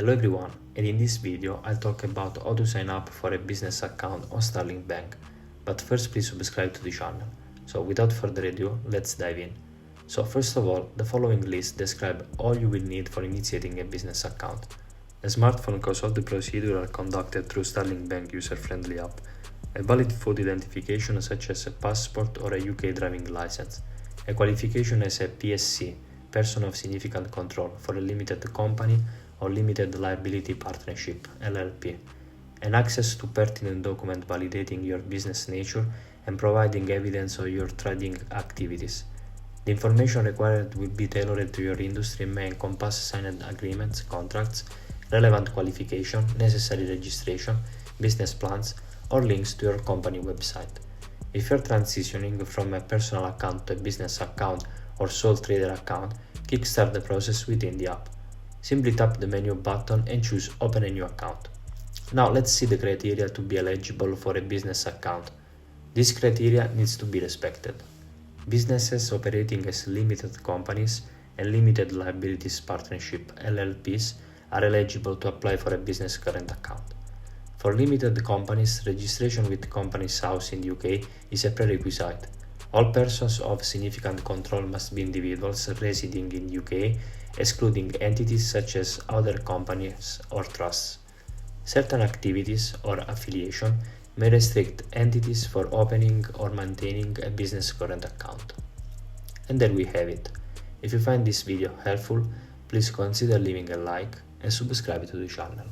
Hello everyone, and in this video I'll talk about how to sign up for a business account on Starling Bank. But first please subscribe to the channel. So without further ado, let's dive in. So first of all, the following list describes all you will need for initiating a business account. A smartphone because all the procedures are conducted through Starling Bank user-friendly app. A valid food identification such as a passport or a UK driving license. A qualification as a PSC, person of significant control, for a limited company or limited liability partnership (LLP), and access to pertinent document validating your business nature and providing evidence of your trading activities. The information required will be tailored to your industry and may encompass signed agreements, contracts, relevant qualification, necessary registration, business plans, or links to your company website. If you're transitioning from a personal account to a business account or sole trader account, kickstart the process within the app. Simply tap the menu button and choose Open a new account. Now let's see the criteria to be eligible for a business account. This criteria needs to be respected. Businesses operating as limited companies and limited liabilities partnership (LLPs) are eligible to apply for a business current account. For limited companies, registration with Companies House in the UK is a prerequisite. All persons of significant control must be individuals residing in the UK, excluding entities such as other companies or trusts. Certain activities or affiliation may restrict entities for opening or maintaining a business current account. And there we have it. If you find this video helpful, please consider leaving a like and subscribe to the channel.